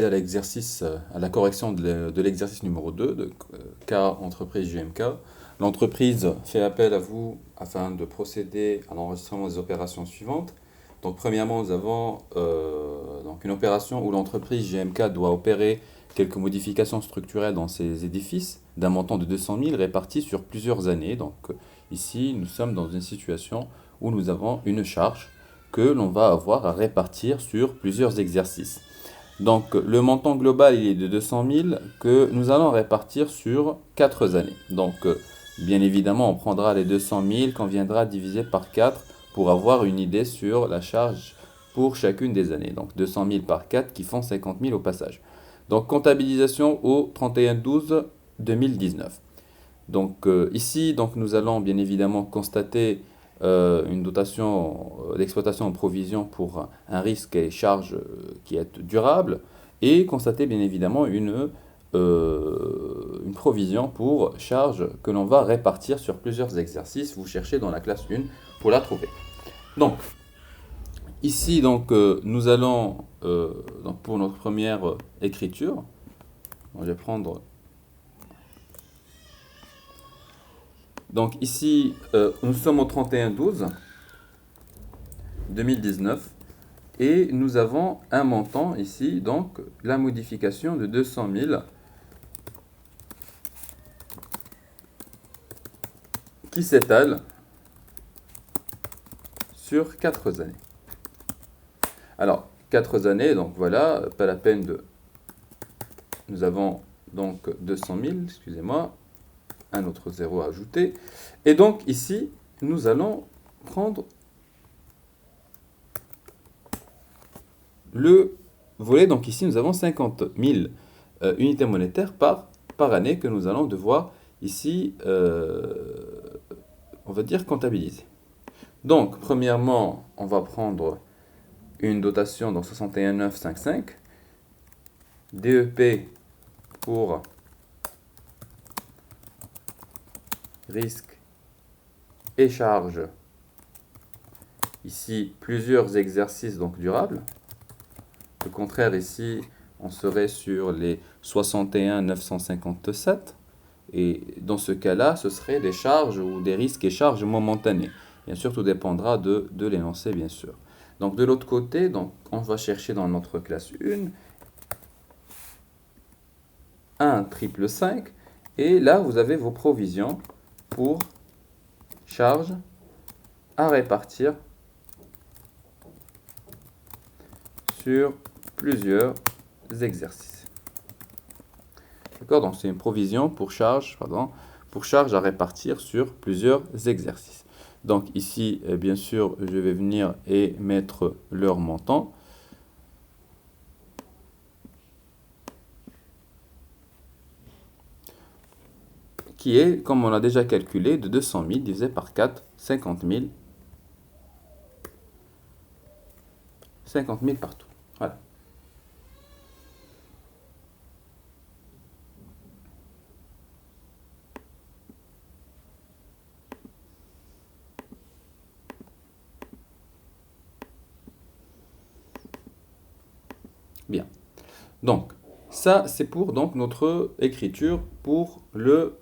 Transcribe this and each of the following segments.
À l'exercice, à la correction de l'exercice numéro 2 de cas entreprise JMK. L'entreprise fait appel à vous afin de procéder à l'enregistrement des opérations suivantes. Donc premièrement, nous avons donc une opération où l'entreprise JMK doit opérer quelques modifications structurelles dans ses édifices d'un montant de 200 000 répartis sur plusieurs années. Donc ici, nous sommes dans une situation où nous avons une charge que l'on va avoir à répartir sur plusieurs exercices. Donc le montant global il est de 200 000 que nous allons répartir sur 4 années. Donc bien évidemment on prendra les 200 000 qu'on viendra diviser par 4 pour avoir une idée sur la charge pour chacune des années. Donc 200 000 par 4 qui font 50 000 au passage. Donc comptabilisation au 31/12/2019. Donc ici donc, nous allons bien évidemment constater une dotation d'exploitation en provision pour un risque et charge qui est durable et constater bien évidemment une provision pour charge que l'on va répartir sur plusieurs exercices. Vous cherchez dans la classe 1 pour la trouver. Donc, ici, donc, nous allons, donc, pour notre première écriture, je vais prendre... Donc ici, nous sommes au 31/12/2019 et nous avons un montant ici, donc la modification de 200 000 qui s'étale sur 4 années. Alors, 4 années, donc voilà, pas la peine de... Nous avons donc 200 000, excusez-moi, un autre zéro à ajouter. Et donc ici, nous allons prendre le volet. Donc ici, nous avons 50 000 unités monétaires par année que nous allons devoir ici, on va dire, comptabiliser. Donc, premièrement, on va prendre une dotation dans 61,955, DEP pour risque et charge, ici plusieurs exercices donc durables. Le contraire ici, on serait sur les 61,957 et dans ce cas-là, ce serait des charges ou des risques et charges momentanés. Bien sûr, tout dépendra de l'énoncé, bien sûr. Donc de l'autre côté, donc, on va chercher dans notre classe 1 triple 5 et là, vous avez vos provisions pour charges à répartir sur plusieurs exercices. D'accord, donc c'est une provision pour charge, à répartir sur plusieurs exercices. Donc ici, bien sûr, je vais venir et mettre leur montant. Qui est, comme on l'a déjà calculé, de 200 000 divisé par 4, 50 000. 50 000 partout. Voilà. Bien. Donc, ça, c'est pour donc, notre écriture pour le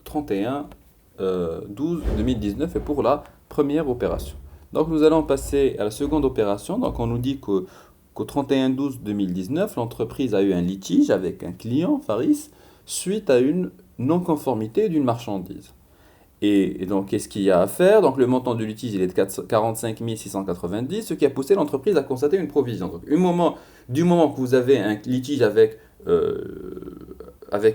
31/12/2019 et pour la première opération. Donc, nous allons passer à la seconde opération. Donc, on nous dit qu'au 31/12/2019, l'entreprise a eu un litige avec un client, Faris, suite à une non-conformité d'une marchandise. Et donc, qu'est-ce qu'il y a à faire? Donc, le montant du litige, il est de 45 690, ce qui a poussé l'entreprise à constater une provision. Donc, du moment que vous avez un litige avec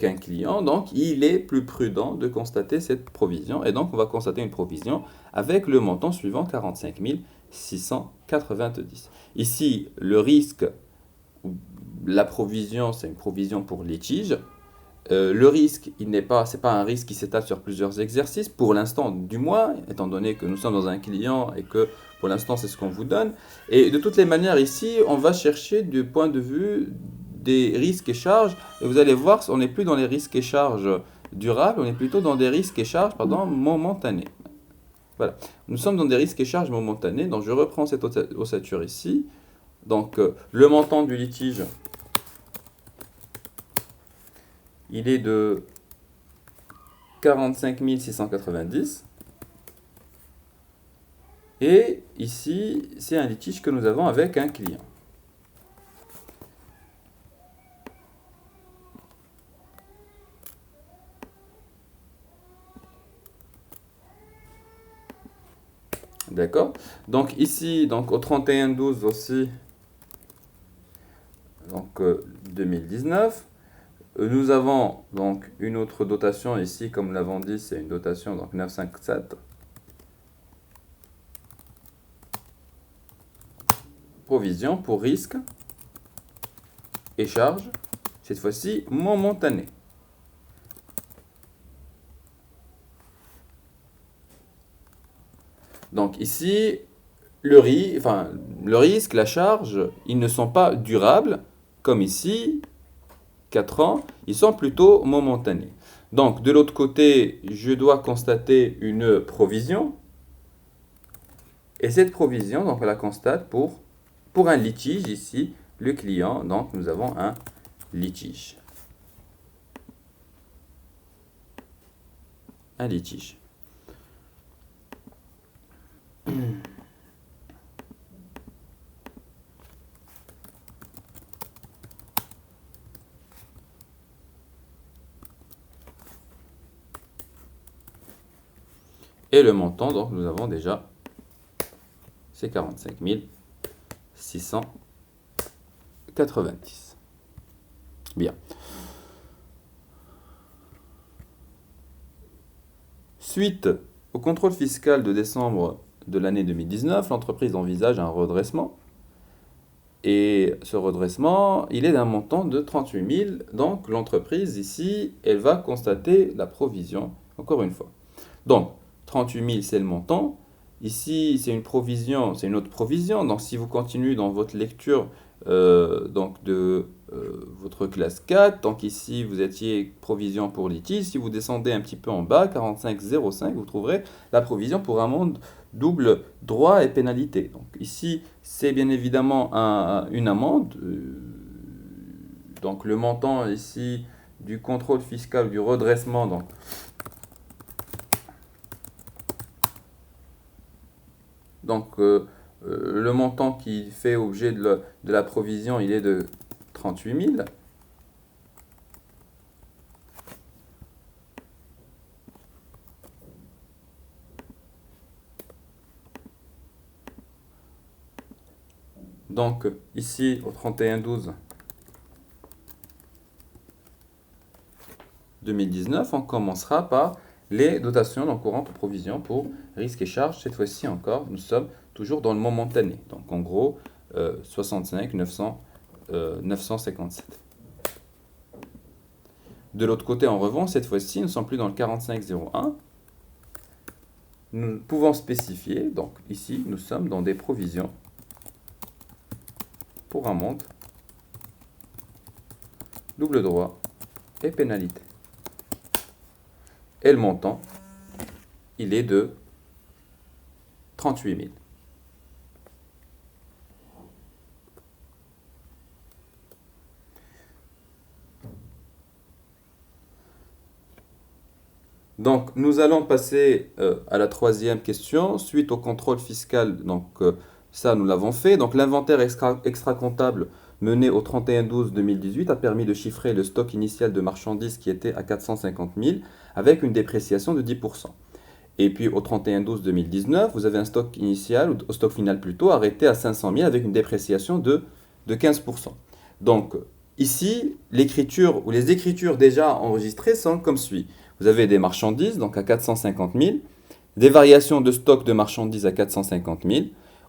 un client, donc il est plus prudent de constater cette provision. Et donc, on va constater une provision avec le montant suivant, 45 690. Ici, le risque, la provision, c'est une provision pour litige. Le risque, c'est pas un risque qui s'étale sur plusieurs exercices, pour l'instant du moins, étant donné que nous sommes dans un client et que pour l'instant c'est ce qu'on vous donne. Et de toutes les manières ici, on va chercher du point de vue des risques et charges, et vous allez voir, on n'est plus dans les risques et charges durables, on est plutôt dans des risques et charges, momentanés. Voilà, nous sommes dans des risques et charges momentanés, donc je reprends cette ossature ici. Donc le montant du litige il est de 45 690. Et ici, c'est un litige que nous avons avec un client. D'accord? Donc ici, donc au 31/12 aussi, donc 2019, nous avons donc une autre dotation ici, comme nous l'avons dit, c'est une dotation donc 957. Provision pour risque et charges, cette fois-ci momentanées. Donc ici, le risque, la charge, ils ne sont pas durables, comme ici, 4 ans, ils sont plutôt momentanés. Donc de l'autre côté, je dois constater une provision, et cette provision, donc on la constate pour un litige ici, le client, donc nous avons un litige. Un litige. Et le montant, donc nous avons déjà, c'est 45 690. Bien. Suite au contrôle fiscal de décembre de l'année 2019, l'entreprise envisage un redressement. Et ce redressement, il est d'un montant de 38 000. Donc l'entreprise, ici, elle va constater la provision, encore une fois. Donc, 38 000, c'est le montant. Ici, c'est une provision, c'est une autre provision. Donc, si vous continuez dans votre lecture donc de votre classe 4, donc ici, vous étiez provision pour litige. Si vous descendez un petit peu en bas, 45,05, vous trouverez la provision pour amende double droit et pénalité. Donc, ici, c'est bien évidemment une amende. Donc, le montant ici du contrôle fiscal, du redressement, donc le montant qui fait objet de la provision, il est de 38 000. Donc ici, au 31/12 2019, on commencera par les dotations non courantes aux provisions pour risques et charges. Cette fois-ci encore, nous sommes toujours dans le momentané. Donc en gros, 65 957. De l'autre côté, en revanche, cette fois-ci, nous ne sommes plus dans le 45,01. Nous pouvons spécifier, donc ici, nous sommes dans des provisions pour amende, double droit et pénalité. Et le montant, il est de 38 000. Donc, nous allons passer à la troisième question. Suite au contrôle fiscal, donc ça, nous l'avons fait. Donc, l'inventaire extra-comptable mené au 31/12/2018 a permis de chiffrer le stock initial de marchandises qui était à 450 000 avec une dépréciation de 10%. Et puis, au 31/12/2019, vous avez un stock initial, ou au stock final plutôt, arrêté à 500 000 avec une dépréciation de 15%. Donc, ici, l'écriture ou les écritures déjà enregistrées sont comme suit. Vous avez des marchandises, donc à 450 000, des variations de stock de marchandises à 450 000.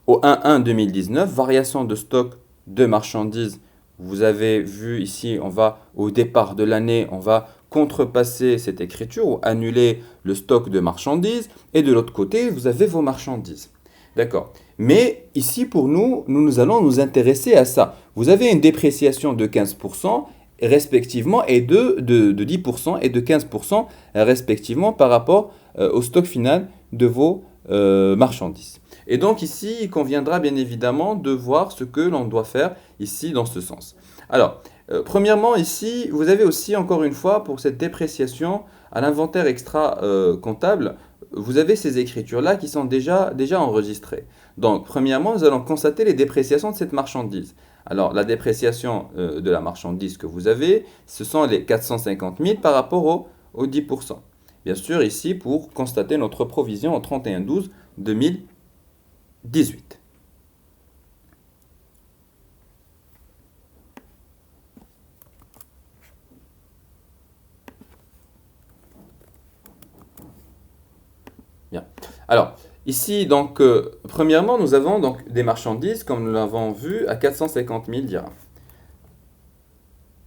Au 1/1/2019, variation de stock de marchandises. Vous avez vu ici, on va au départ de l'année, on va contrepasser cette écriture ou annuler le stock de marchandises. Et de l'autre côté, vous avez vos marchandises. D'accord. Mais ici, pour nous, nous allons nous intéresser à ça. Vous avez une dépréciation de 15% respectivement et de 10% et de 15% respectivement par rapport au stock final de vos marchandises. Et donc ici, il conviendra bien évidemment de voir ce que l'on doit faire ici dans ce sens. Alors, Premièrement, ici, vous avez aussi, encore une fois, pour cette dépréciation, à l'inventaire extra comptable, vous avez ces écritures-là qui sont déjà enregistrées. Donc, premièrement, nous allons constater les dépréciations de cette marchandise. Alors, la dépréciation de la marchandise que vous avez, ce sont les 450 000 par rapport au 10%. Bien sûr, ici, pour constater notre provision au 31/12/2018. Bien. Alors, ici, donc, premièrement, nous avons donc des marchandises, comme nous l'avons vu, à 450 000 dirhams.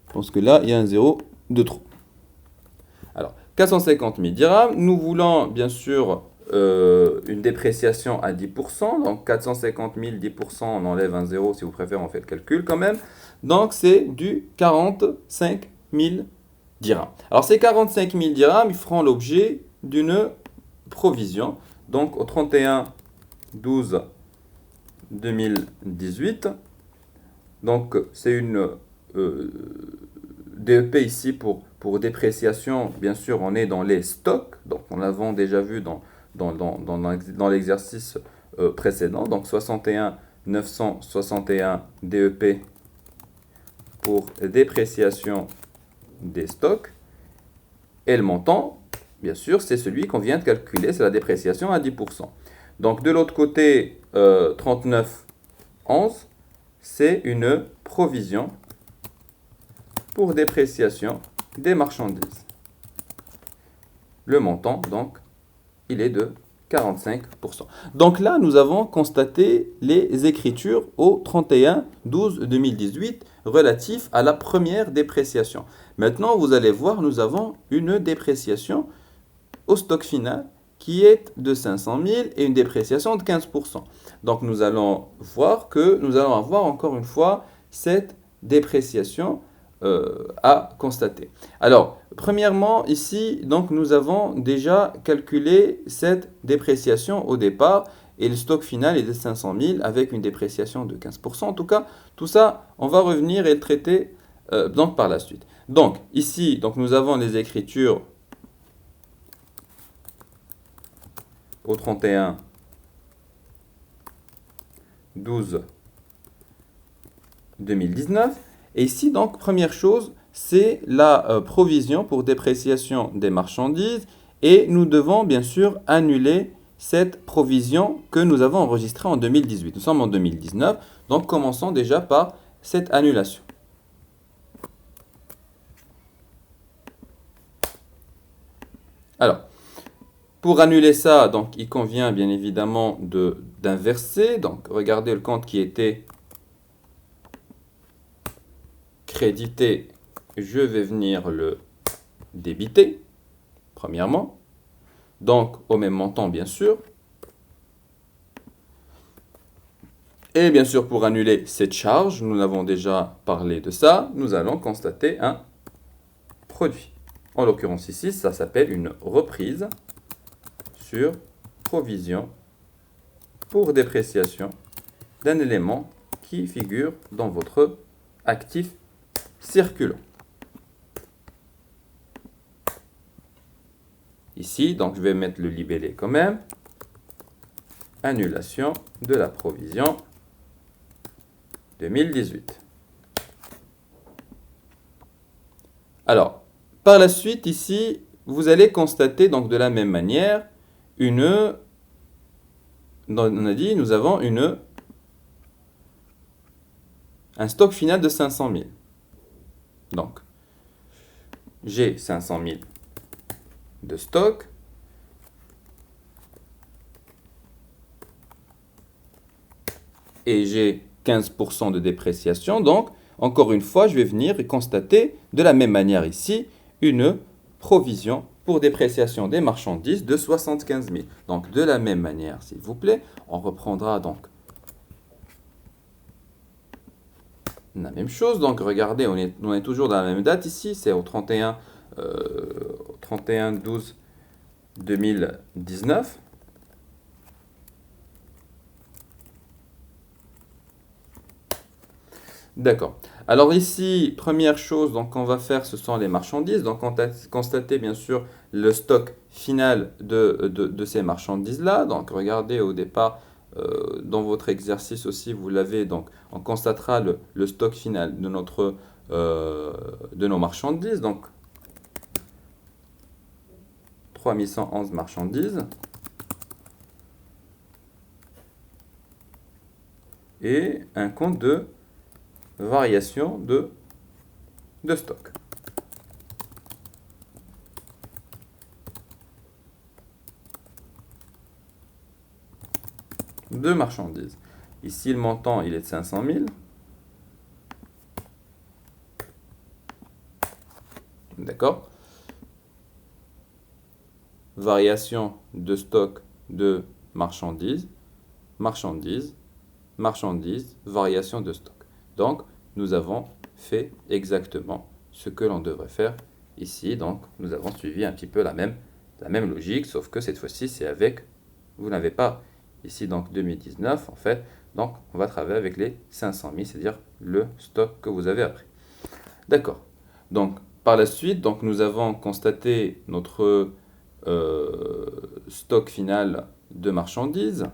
Je pense que là, il y a un zéro de trop. Alors, 450 000 dirhams, nous voulons bien sûr une dépréciation à 10%. Donc, 450 000, 10%, on enlève un zéro si vous préférez, on fait le calcul quand même. Donc, c'est du 45 000 dirhams. Alors, ces 45 000 dirhams, ils feront l'objet d'une provision. Donc, au 31/12/2018, donc c'est une DEP ici pour dépréciation. Bien sûr, on est dans les stocks. Donc, on l'avait déjà vu dans l'exercice précédent. Donc, 61 961 DEP pour dépréciation des stocks. Et le montant, bien sûr, c'est celui qu'on vient de calculer, c'est la dépréciation à 10%. Donc, de l'autre côté, 39/11, c'est une provision pour dépréciation des marchandises. Le montant, donc, il est de 45%. Donc là, nous avons constaté les écritures au 31/12/2018 relatifs à la première dépréciation. Maintenant, vous allez voir, nous avons une dépréciation au stock final qui est de 500 000 et une dépréciation de 15%. Donc nous allons voir que nous allons avoir encore une fois cette dépréciation à constater. Alors, premièrement, ici, donc, nous avons déjà calculé cette dépréciation au départ et le stock final est de 500 000 avec une dépréciation de 15%. En tout cas, tout ça, on va revenir et le traiter donc, par la suite. Donc, ici, donc, nous avons les écritures au 31/12/2019. Et ici, donc, première chose, c'est la provision pour dépréciation des marchandises. Et nous devons, bien sûr, annuler cette provision que nous avons enregistrée en 2018. Nous sommes en 2019, donc commençons déjà par cette annulation. Alors, pour annuler ça, donc, il convient bien évidemment d'inverser. Donc, regardez le compte qui était crédité, je vais venir le débiter, premièrement. Donc, au même montant, bien sûr. Et bien sûr, pour annuler cette charge, nous avons déjà parlé de ça, nous allons constater un produit. En l'occurrence ici, ça s'appelle une reprise sur provision pour dépréciation d'un élément qui figure dans votre actif circulant. Ici, donc je vais mettre le libellé quand même. Annulation de la provision 2018. Alors, par la suite, ici, vous allez constater donc de la même manière on a dit, nous avons un stock final de 500 000. Donc, j'ai 500 000 de stock. Et j'ai 15% de dépréciation. Donc, encore une fois, je vais venir et constater de la même manière ici une provision pour dépréciation des marchandises de 75 000. Donc, de la même manière, s'il vous plaît, on reprendra donc la même chose. Donc, regardez, on est toujours dans la même date ici. C'est au 31/12/2019. D'accord. Alors ici, première chose donc qu'on va faire, ce sont les marchandises. Donc constater bien sûr le stock final de ces marchandises-là. Donc regardez au départ, dans votre exercice aussi, vous l'avez. Donc on constatera le stock final de nos marchandises. Donc 3111 marchandises. Et un compte de variation de stock. De marchandises. Ici, le montant, il est de 500 000. D'accord? Variation de stock de marchandises, marchandises, marchandises, variation de stock. Donc, nous avons fait exactement ce que l'on devrait faire ici. Donc, nous avons suivi un petit peu la même logique, sauf que cette fois-ci, c'est avec, vous n'avez pas ici donc 2019 en fait. Donc, on va travailler avec les 500 000, c'est-à-dire le stock que vous avez appris. D'accord. Donc, par la suite, donc, nous avons constaté notre stock final de marchandises.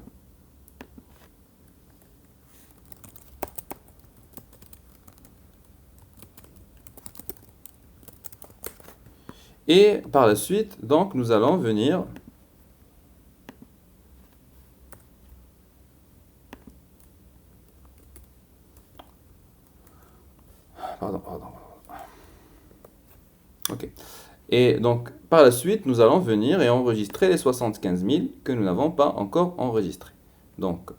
Et par la suite, donc, nous allons venir pardon. Ok. Et donc, par la suite, nous allons venir et enregistrer les 75 000 que nous n'avons pas encore enregistrés. Donc,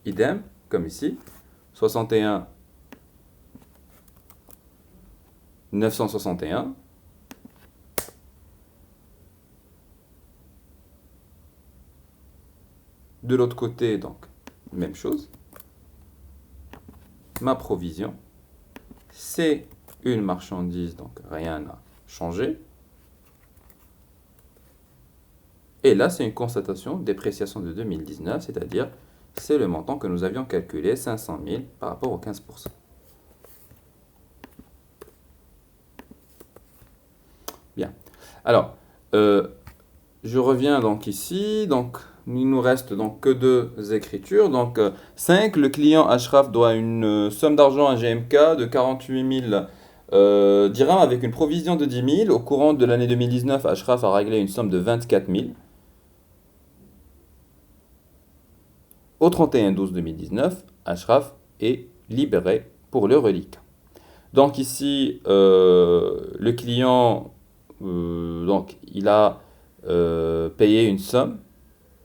idem, comme ici, 61 961. De l'autre côté, donc, même chose. Ma provision, c'est une marchandise, donc rien n'a changé. Et là, c'est une constatation dépréciation de 2019, c'est-à-dire c'est le montant que nous avions calculé, 500 000 par rapport aux 15%. Bien. Alors, je reviens donc ici. Donc, il nous reste donc que deux écritures. Donc, 5, le client Ashraf doit une somme d'argent à GMK de 48 000 dirhams avec une provision de 10 000. Au courant de l'année 2019, Ashraf a réglé une somme de 24 000. Au 31/12/2019, Ashraf est libéré pour le reliquat. Donc ici, le client, donc, il a payé une somme,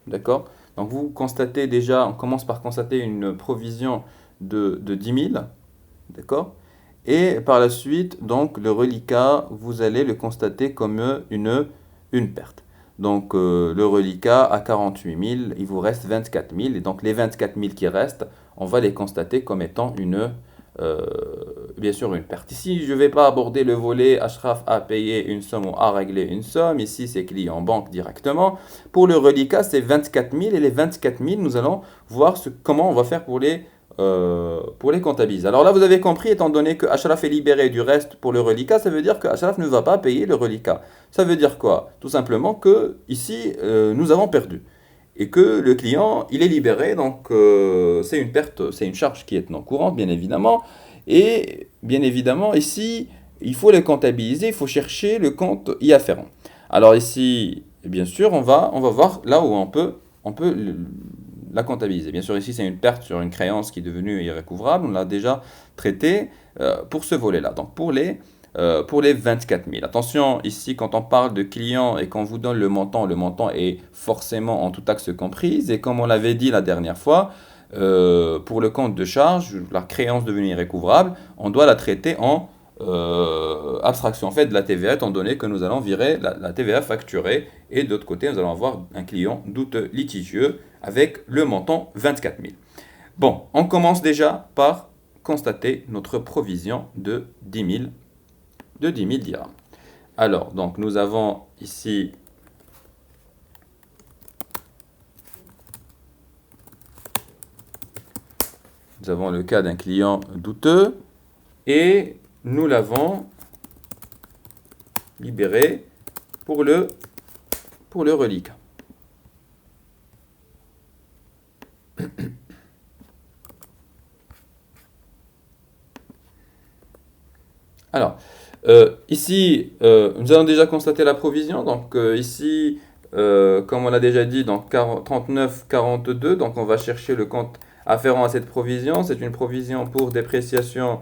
d'accord? Donc vous constatez déjà, on commence par constater une provision de 10 000, d'accord? Et par la suite, donc le reliquat, vous allez le constater comme une perte. Donc le reliquat à 48 000, il vous reste 24 000. Et donc les 24 000 qui restent, on va les constater comme étant bien sûr une perte. Ici, je ne vais pas aborder le volet Ashraf a payé une somme ou a réglé une somme. Ici, c'est client banque directement. Pour le reliquat, c'est 24 000. Et les 24 000, nous allons voir comment on va faire pour les comptabiliser. Alors là, vous avez compris, étant donné que Ashraf est libéré du reste pour le reliquat, ça veut dire que Ashraf ne va pas payer le reliquat. Ça veut dire quoi? Tout simplement que ici, nous avons perdu. Et que le client, il est libéré, donc c'est une perte, c'est une charge qui est non courante, bien évidemment. Et bien évidemment, ici, il faut les comptabiliser, il faut chercher le compte y afférent. Alors ici, bien sûr, on va voir là où on peut la comptabiliser. Bien sûr, ici, c'est une perte sur une créance qui est devenue irrécouvrable. On l'a déjà traité pour ce volet-là. Donc, pour les 24 000. Attention, ici, quand on parle de client et qu'on vous donne le montant est forcément en tout taxe comprise. Et comme on l'avait dit la dernière fois, pour le compte de charge, la créance devenue irrécouvrable, on doit la traiter en abstraction en fait de la TVA, étant donné que nous allons virer la TVA facturée. Et de l'autre côté, nous allons avoir un client douteux litigieux avec le montant 24 000. Bon, on commence déjà par constater notre provision de 10 000 de 10 000 dirhams. Alors, donc, nous avons ici nous avons le cas d'un client douteux et nous l'avons libéré pour le reliquat. Alors, ici, nous avons déjà constaté la provision. Donc, ici, comme on l'a déjà dit, donc 39,42. Donc, on va chercher le compte afférent à cette provision. C'est une provision pour dépréciation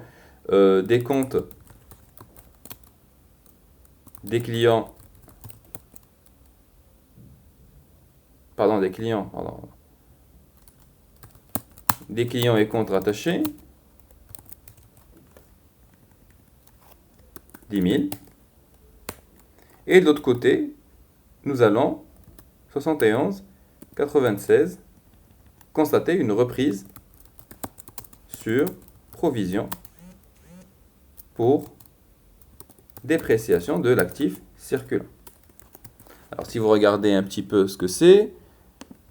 des comptes des clients. Pardon, des clients. Pardon. Des clients et comptes rattachés. 10 000. Et de l'autre côté, nous allons 71,96 constater une reprise sur provision pour dépréciation de l'actif circulant. Alors si vous regardez un petit peu ce que c'est,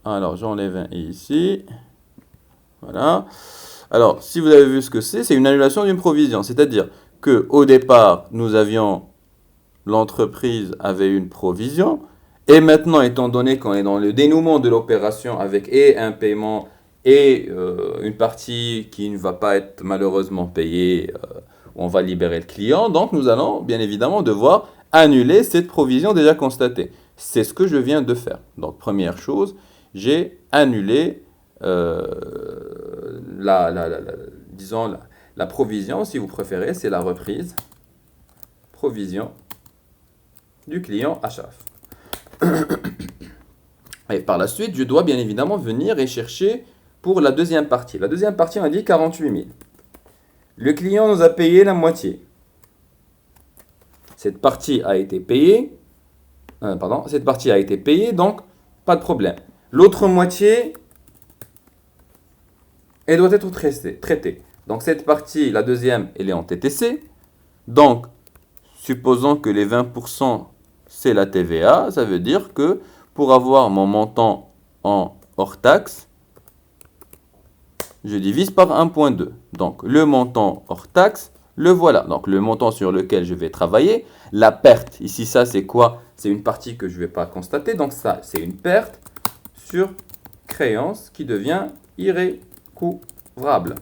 alors j'enlève un i ici, voilà. Alors si vous avez vu ce que c'est une annulation d'une provision, c'est-à-dire que au départ nous avions l'entreprise avait une provision et maintenant étant donné qu'on est dans le dénouement de l'opération avec et un paiement et une partie qui ne va pas être malheureusement payée, on va libérer le client, donc nous allons bien évidemment devoir annuler cette provision déjà constatée. C'est ce que je viens de faire. Donc première chose, j'ai annulé disons la provision, si vous préférez, c'est la reprise. Provision du client HAF. Et par la suite, je dois bien évidemment venir et chercher pour la deuxième partie. La deuxième partie, on a dit 48 000. Le client nous a payé la moitié. Cette partie a été payée. Cette partie a été payée, donc pas de problème. L'autre moitié, elle doit être traitée. Donc cette partie, la deuxième, elle est en TTC. Donc, supposons que les 20%, c'est la TVA, ça veut dire que pour avoir mon montant en hors taxe, je divise par 1,2. Donc, le montant hors taxe, le voilà. Donc, le montant sur lequel je vais travailler. La perte, ici, ça, c'est quoi? C'est une partie que je ne vais pas constater. Donc, ça, c'est une perte sur créance qui devient irrécouvrable.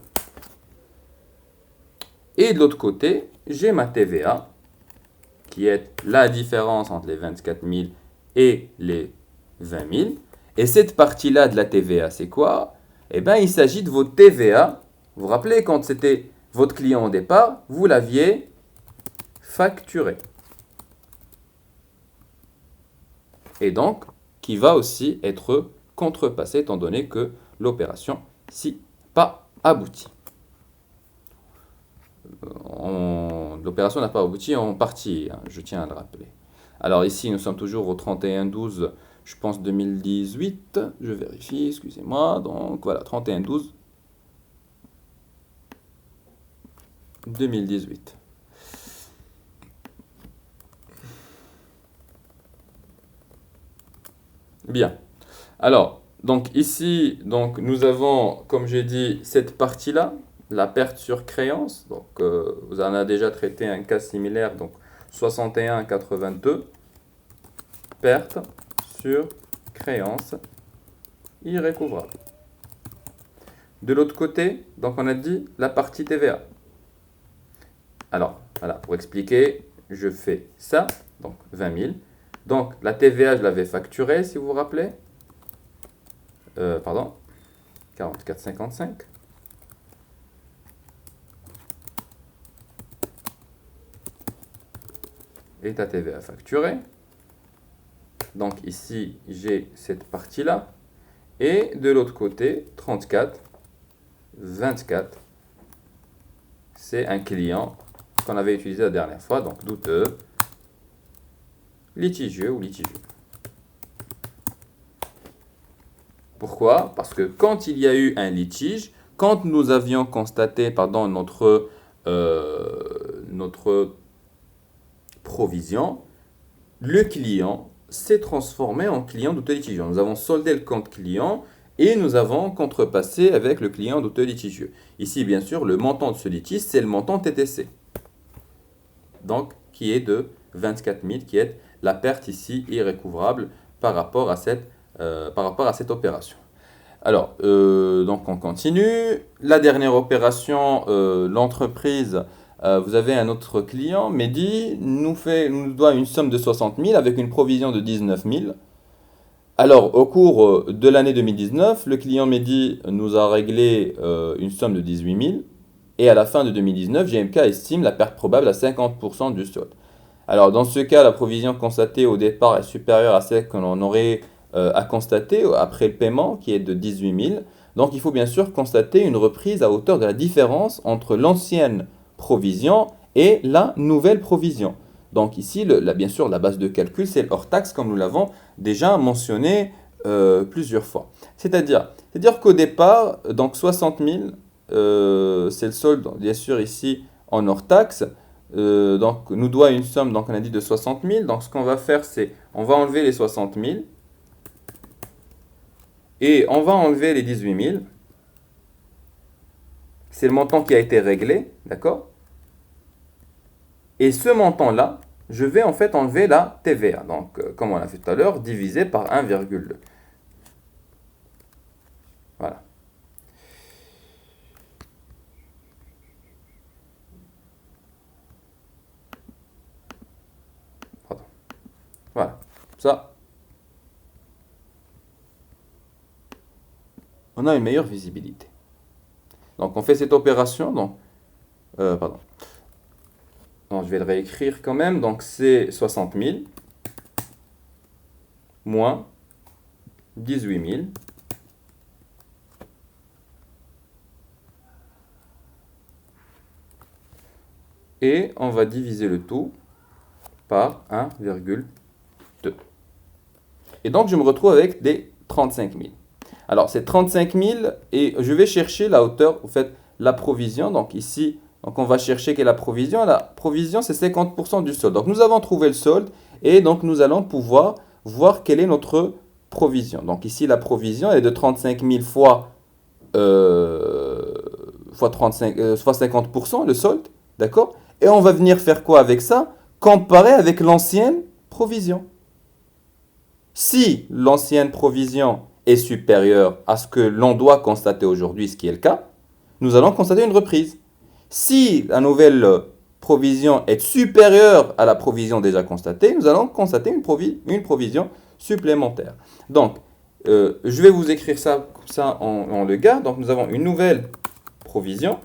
Et de l'autre côté, j'ai ma TVA, qui est la différence entre les 24 000 et les 20 000. Et cette partie-là de la TVA, c'est quoi? Eh bien, il s'agit de votre TVA. Vous vous rappelez, quand c'était votre client au départ, vous l'aviez facturé. Et donc, qui va aussi être contrepassé, étant donné que l'opération n'a pas abouti. L'opération n'a pas abouti en partie, hein, je tiens à le rappeler. Alors ici, nous sommes toujours au 31-12, je pense 2018. Je vérifie, excusez-moi. Donc voilà, 31-12 2018. Bien. Alors, donc ici, donc, nous avons, comme j'ai dit, cette partie-là, la perte sur créance. Donc, vous en avez déjà traité un cas similaire, donc 61,82. Perte sur créance irrécouvrable. De l'autre côté, donc on a dit la partie TVA. Alors, voilà, pour expliquer, je fais ça, donc 20 000. Donc, la TVA, je l'avais facturée, si vous vous rappelez. 44,55. Et ta TVA facturée. Donc ici, j'ai cette partie-là. Et de l'autre côté, 34,24. C'est un client qu'on avait utilisé la dernière fois, donc douteux, litigieux ou litigieux. Pourquoi? Parce que quand il y a eu un litige, quand nous avions constaté notre provision, le client s'est transformé en client d'auto-litigieux. Nous avons soldé le compte client et nous avons contrepassé avec le client d'auto-litigieux. Ici, bien sûr, le montant de ce litige, c'est le montant TTC. Donc, qui est de 24 000, qui est la perte ici irrécouvrable par rapport à cette opération. Alors, donc on continue. La dernière opération, l'entreprise, vous avez un autre client, Mehdi, nous doit une somme de 60 000 avec une provision de 19 000. Alors, au cours de l'année 2019, le client Mehdi nous a réglé une somme de 18 000. Et à la fin de 2019, GMK estime la perte probable à 50% du solde. Alors, dans ce cas, la provision constatée au départ est supérieure à celle que l'on aurait à constater après le paiement, qui est de 18 000. Donc, il faut bien sûr constater une reprise à hauteur de la différence entre l'ancienne provision et la nouvelle provision. Donc, ici, bien sûr, la base de calcul, c'est le hors-taxe, comme nous l'avons déjà mentionné plusieurs fois. C'est-à-dire qu'au départ, donc 60 000, c'est le solde, bien sûr, ici en hors-taxe. Donc, nous doit une somme, donc on a dit de 60 000. Donc, ce qu'on va faire, c'est on va enlever les 60 000 et on va enlever les 18 000. C'est le montant qui a été réglé, d'accord? Et ce montant-là, je vais en fait enlever la TVA. Donc, comme on l'a fait tout à l'heure, divisé par 1,2. Voilà. Pardon. Voilà. Ça, on a une meilleure visibilité. Donc, on fait cette opération. Donc, pardon. Non, je vais le réécrire quand même. Donc, c'est 60 000 moins 18 000 et on va diviser le tout par 1,2. Et donc, je me retrouve avec des 35 000. Alors, c'est 35 000 et je vais chercher la hauteur, en fait, la provision. Donc, ici, donc on va chercher quelle est la provision. La provision, c'est 50% du solde. Donc, nous avons trouvé le solde et donc, nous allons pouvoir voir quelle est notre provision. Donc, ici, la provision est de 35 000 fois 50%, le solde. D'accord? Et on va venir faire quoi avec ça? Comparer avec l'ancienne provision. Si l'ancienne provision est supérieure à ce que l'on doit constater aujourd'hui, ce qui est le cas, nous allons constater une reprise. Si la nouvelle provision est supérieure à la provision déjà constatée, nous allons constater une provision supplémentaire. Donc, je vais vous écrire ça comme ça en le gars. Donc, nous avons une nouvelle provision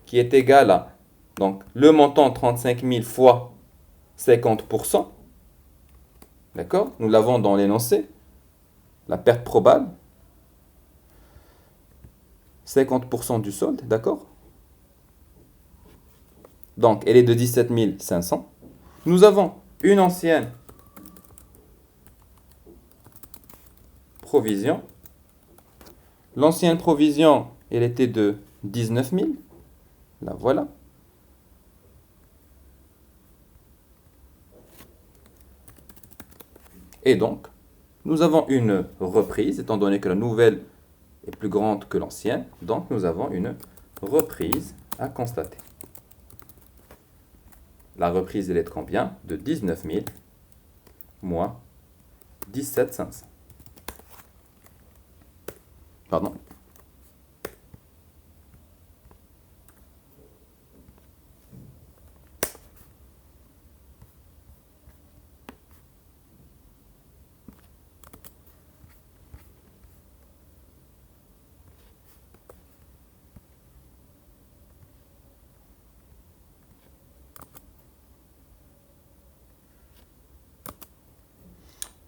qui est égale à donc, le montant 35 000 fois 50%. D'accord? Nous l'avons dans l'énoncé. La perte probable. 50% du solde, d'accord? Donc, elle est de 17 500. Nous avons une ancienne provision. L'ancienne provision, elle était de 19 000. La voilà. Et donc, nous avons une reprise, étant donné que la nouvelle est plus grande que l'ancienne. Donc, nous avons une reprise à constater. La reprise, elle est de combien? De 19 000 moins 17 500. Pardon.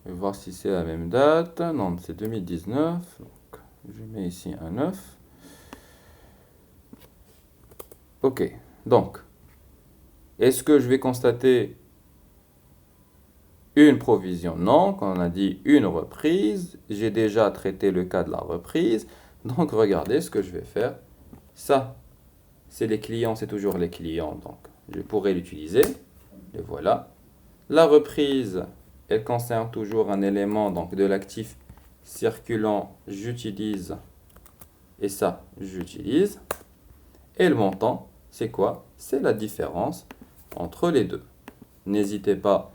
Je vais voir si c'est la même date. Non, c'est 2019. Donc, je mets ici un 9. Ok. Donc, est-ce que je vais constater une provision? Non. Quand on a dit une reprise, j'ai déjà traité le cas de la reprise. Donc, regardez ce que je vais faire. Ça, c'est les clients, c'est toujours les clients. Donc, je pourrais l'utiliser. Et voilà. La reprise, elle concerne toujours un élément donc de l'actif circulant, j'utilise. Et ça, j'utilise. Et le montant, c'est quoi? C'est la différence entre les deux. N'hésitez pas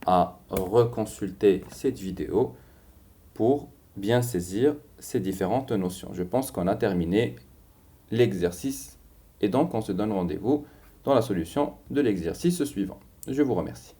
à reconsulter cette vidéo pour bien saisir ces différentes notions. Je pense qu'on a terminé l'exercice et donc on se donne rendez-vous dans la solution de l'exercice suivant. Je vous remercie.